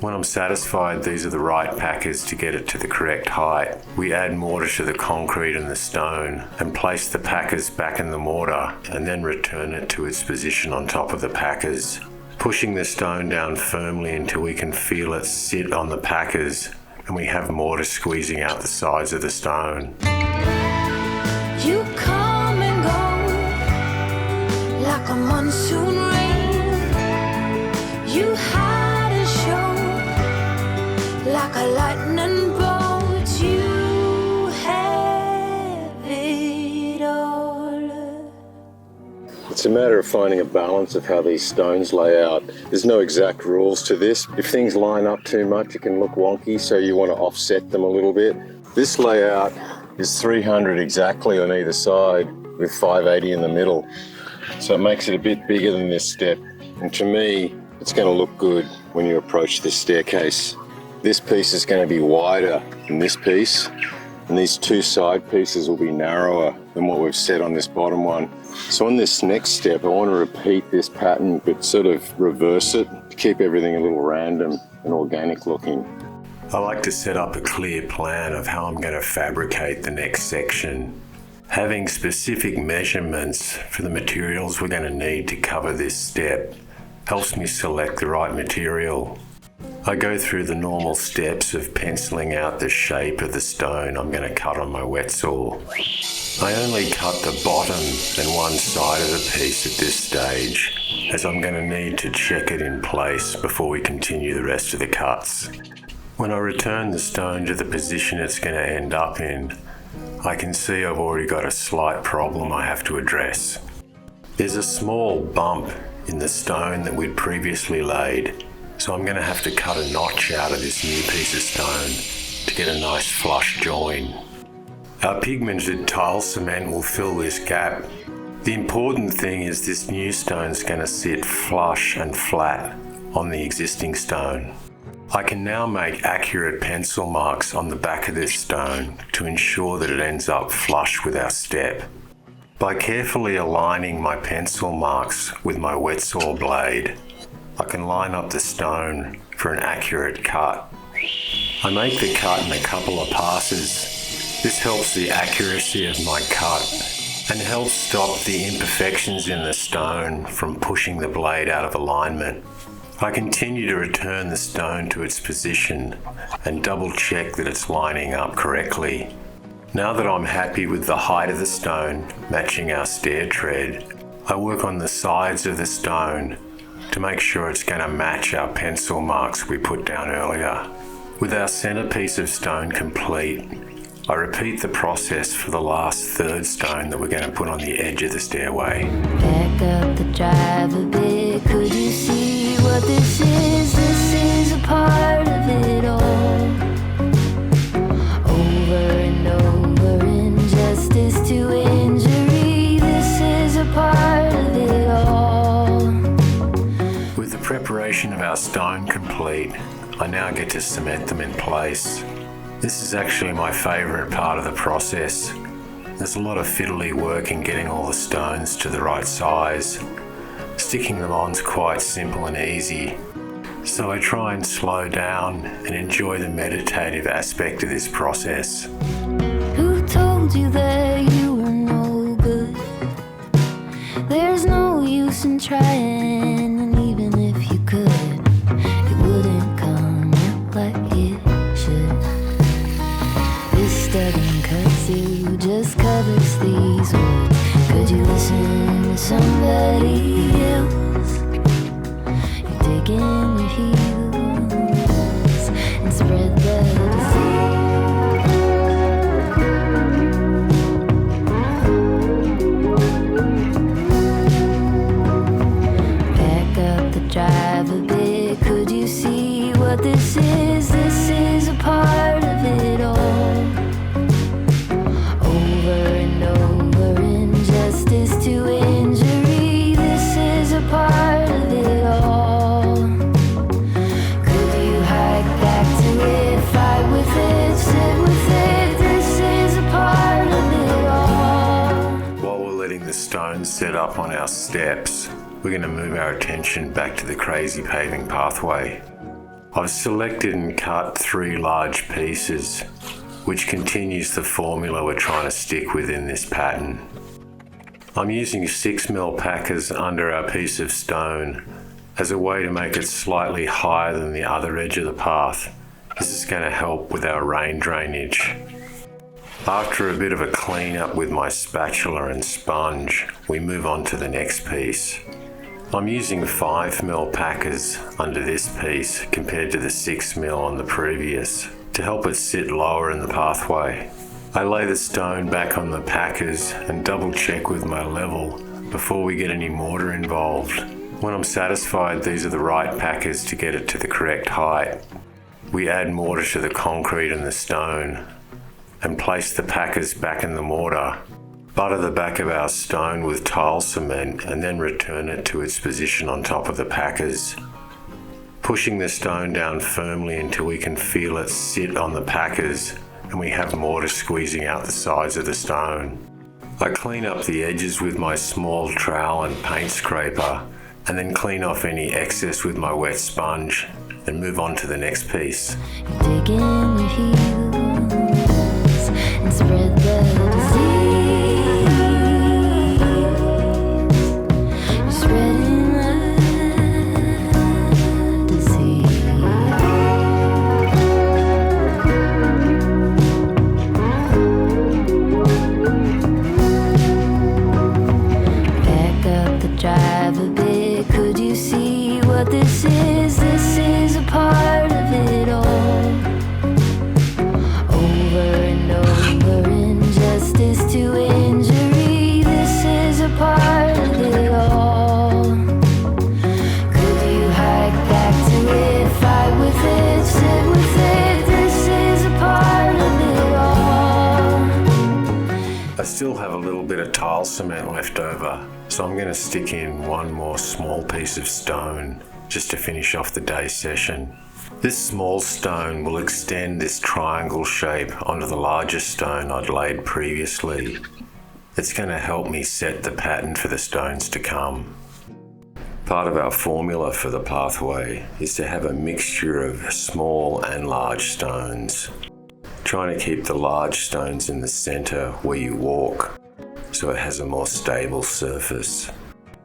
When I'm satisfied these are the right packers to get it to the correct height, we add mortar to the concrete and the stone and place the packers back in the mortar and then return it to its position on top of the packers, pushing the stone down firmly until we can feel it sit on the packers and we have mortar squeezing out the sides of the stone. You come and go like a monsoon rain. You hide and show like a lightning bolt. You have it all. It's a matter of finding a balance of how these stones lay out. There's no exact rules to this. If things line up too much, it can look wonky, so you want to offset them a little bit. This layout is 300 exactly on either side with 580 in the middle. So it makes it a bit bigger than this step. And to me, it's going to look good when you approach this staircase. This piece is going to be wider than this piece, and these two side pieces will be narrower than what we've set on this bottom one. So on this next step, I want to repeat this pattern, but sort of reverse it to keep everything a little random and organic looking. I like to set up a clear plan of how I'm going to fabricate the next section. Having specific measurements for the materials we're going to need to cover this step helps me select the right material. I go through the normal steps of penciling out the shape of the stone I'm going to cut on my wet saw. I only cut the bottom and one side of the piece at this stage, as I'm going to need to check it in place before we continue the rest of the cuts. When I return the stone to the position it's going to end up in, I can see I've already got a slight problem I have to address. There's a small bump in the stone that we'd previously laid, so I'm going to have to cut a notch out of this new piece of stone to get a nice flush join. Our pigmented tile cement will fill this gap. The important thing is this new stone's going to sit flush and flat on the existing stone. I can now make accurate pencil marks on the back of this stone to ensure that it ends up flush with our step. By carefully aligning my pencil marks with my wet saw blade, I can line up the stone for an accurate cut. I make the cut in a couple of passes. This helps the accuracy of my cut and helps stop the imperfections in the stone from pushing the blade out of alignment. I continue to return the stone to its position and double check that it's lining up correctly. Now that I'm happy with the height of the stone matching our stair tread, I work on the sides of the stone to make sure it's going to match our pencil marks we put down earlier. With our centerpiece of stone complete, I repeat the process for the last third stone that we're going to put on the edge of the stairway. Back up the drive a bit, could you see what this is? This is a part of it all. Over and over, injustice to injury, this is a part of it all. With the preparation of our stone complete, I now get to cement them in place. This is actually my favourite part of the process. There's a lot of fiddly work in getting all the stones to the right size. Sticking them on's quite simple and easy, so I try and slow down and enjoy the meditative aspect of this process. Who told you that you were no good? There's no use in trying, and even if you could, it wouldn't come out like it should. This stubborn kudzu just covers these words. Could you listen to somebody else? You dig in your heels and spread the disease. Back up the drive a bit, could you see what this is? This is a part of it all. Over and over, injustice to injury, this is a part of it all. Could you hike back to it, fight with it, sit with it, this is a part of it all. While we're letting the stones set up on our steps, we're going to move our attention back to the crazy paving pathway. I've selected and cut 3 large pieces, which continues the formula we're trying to stick with in this pattern. I'm using 6mm packers under our piece of stone as a way to make it slightly higher than the other edge of the path. This is going to help with our rain drainage. After a bit of a clean up with my spatula and sponge, we move on to the next piece. I'm using 5mm packers under this piece compared to the 6mm on the previous to help it sit lower in the pathway. I lay the stone back on the packers and double check with my level before we get any mortar involved. When I'm satisfied these are the right packers to get it to the correct height, we add mortar to the concrete and the stone and place the packers back in the mortar. Butter the back of our stone with tile cement and then return it to its position on top of the packers, pushing the stone down firmly until we can feel it sit on the packers and we have mortar squeezing out the sides of the stone. I clean up the edges with my small trowel and paint scraper and then clean off any excess with my wet sponge and move on to the next piece. Dig in your heels and spread the disease. You're spreading the disease. Back up the drive a bit. Could you see what this is? This is a part of it all. Over and over, injustice to injury. This is a part of it all. Could you hike back to it, fight with it, sit with it? This is a part of it all. I still have a little bit of tile cement left over, so I'm going to stick in one more small piece of stone just to finish off the day session. This small stone will extend this triangle shape onto the larger stone I'd laid previously. It's going to help me set the pattern for the stones to come. Part of our formula for the pathway is to have a mixture of small and large stones, trying to keep the large stones in the center where you walk so it has a more stable surface.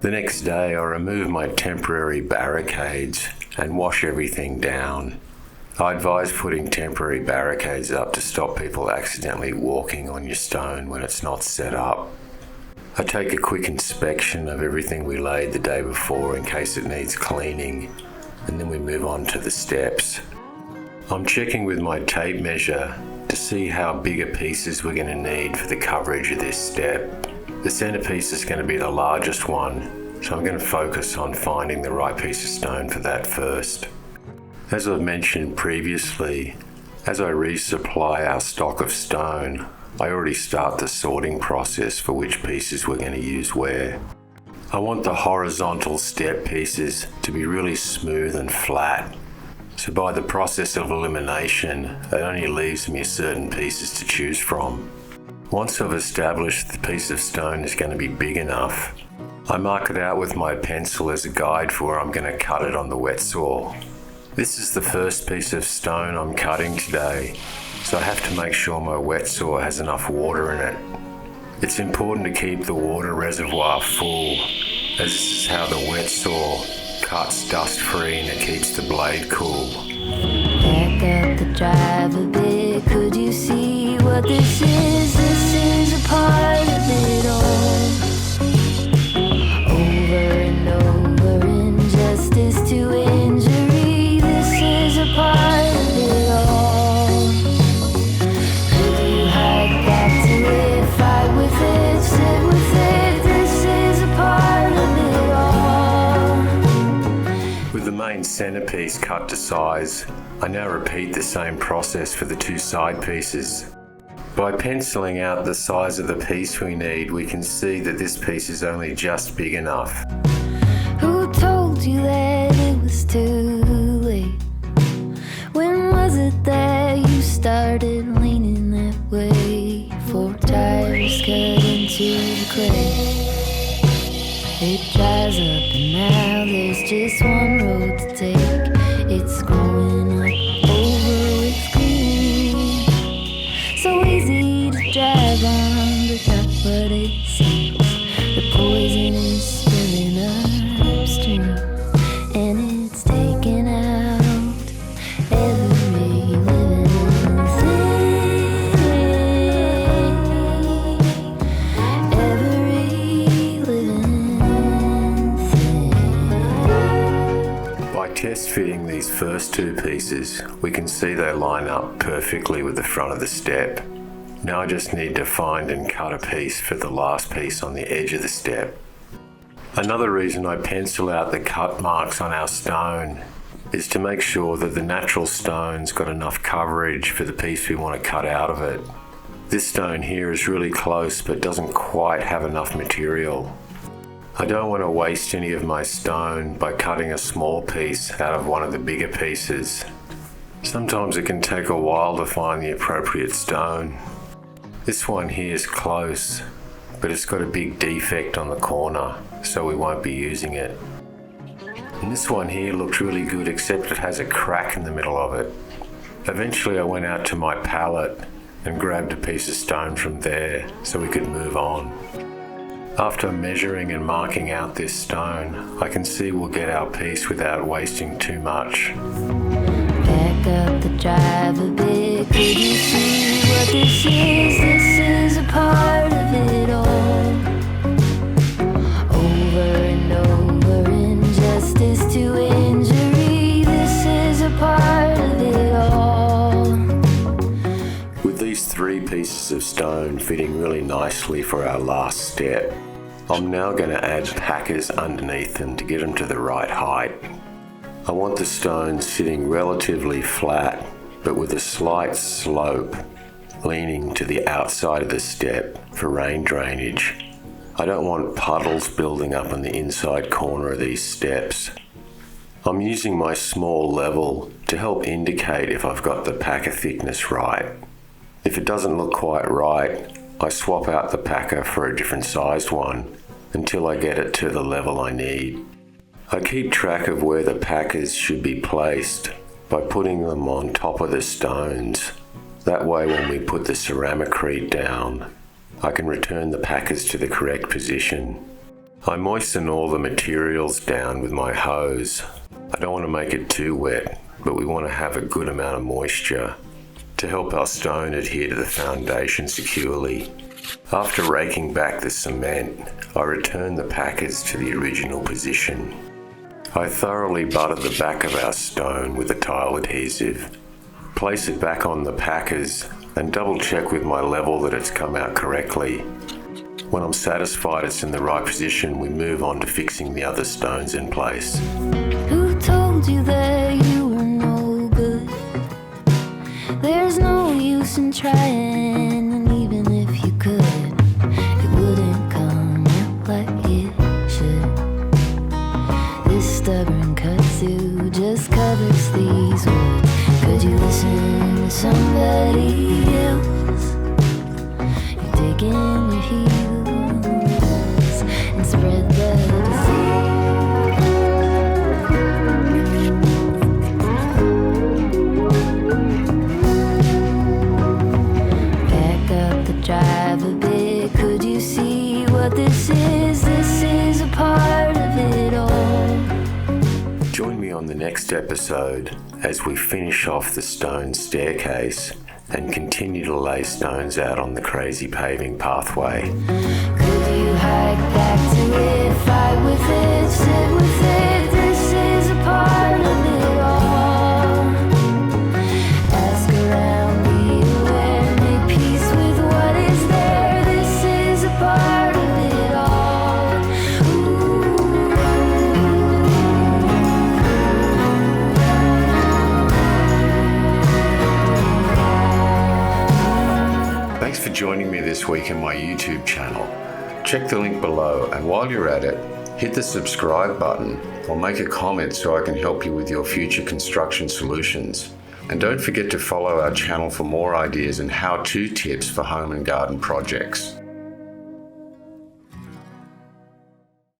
The next day I remove my temporary barricades and wash everything down. I advise putting temporary barricades up to stop people accidentally walking on your stone when it's not set up. I take a quick inspection of everything we laid the day before in case it needs cleaning, and then we move on to the steps. I'm checking with my tape measure to see how big a pieces we're going to need for the coverage of this step. The centerpiece is going to be the largest one, so I'm going to focus on finding the right piece of stone for that first. As I've mentioned previously, as I resupply our stock of stone, I already start the sorting process for which pieces we're going to use where. I want the horizontal step pieces to be really smooth and flat, so by the process of elimination, it only leaves me certain pieces to choose from. Once I've established the piece of stone is going to be big enough, I mark it out with my pencil as a guide for where I'm going to cut it on the wet saw. This is the first piece of stone I'm cutting today, so I have to make sure my wet saw has enough water in it. It's important to keep the water reservoir full, as this is how the wet saw cuts dust free and it keeps the blade cool. Back up the drive a bit. Could you see what this is? This is a part of it all. Over and over, injustice to injury. This is a part of it all. Could you hike back to it, fight with it, sit with it? This is a part of it all. With the main centerpiece cut to size, I now repeat the same process for the 2 side pieces. By penciling out the size of the piece we need, we can see that this piece is only just big enough. Who told you that it was too late? When was it that you started leaning that way? 4 tires cut into the clay. It dries up and now there's just one road to take. It's growing first two pieces, we can see they line up perfectly with the front of the step. Now I just need to find and cut a piece for the last piece on the edge of the step. Another reason I pencil out the cut marks on our stone is to make sure that the natural stone's got enough coverage for the piece we want to cut out of it. This stone here is really close but doesn't quite have enough material. I don't want to waste any of my stone by cutting a small piece out of one of the bigger pieces. Sometimes it can take a while to find the appropriate stone. This one here is close, but it's got a big defect on the corner, so we won't be using it. And this one here looked really good, except it has a crack in the middle of it. Eventually I went out to my pallet and grabbed a piece of stone from there so we could move on. After measuring and marking out this stone, I can see we'll get our piece without wasting too much. Back up the drive a bit. Could you see what this is? This is a part of it all. Over and over, injustice to injury. This is a part of it all. With these three pieces of stone fitting really nicely for our last step, I'm now going to add packers underneath them to get them to the right height. I want the stones sitting relatively flat, but with a slight slope, leaning to the outside of the step for rain drainage. I don't want puddles building up on the inside corner of these steps. I'm using my small level to help indicate if I've got the packer thickness right. If it doesn't look quite right, I swap out the packer for a different sized one until I get it to the level I need. I keep track of where the packers should be placed by putting them on top of the stones. That way when we put the ceramicrete down, I can return the packers to the correct position. I moisten all the materials down with my hose. I don't want to make it too wet, but we want to have a good amount of moisture to help our stone adhere to the foundation securely. After raking back the cement, I return the packers to the original position. I thoroughly butter the back of our stone with a tile adhesive, place it back on the packers, and double check with my level that it's come out correctly. When I'm satisfied it's in the right position, we move on to fixing the other stones in place. Who told you that you were no good? There's no use in trying, and even if you could, it wouldn't come out like it should. This stubborn kudzu just covers these words. Could you listen to somebody else? You dig in your heels and spread the disease. Back up the drive a bit. Could you see what this is? This is a part of it all. Join me on the next episode as we finish off the stone staircase and continue to lay stones out on the crazy paving pathway. Could you hike back to it, fight with it, sit with it? This is a part of it all. Ask around, be aware, make peace with what is there. This is a part of it all. Thanks for joining me this week in my YouTube channel. Check the link below, and while you're at it, hit the subscribe button or make a comment so I can help you with your future construction solutions. And don't forget to follow our channel for more ideas and how-to tips for home and garden projects.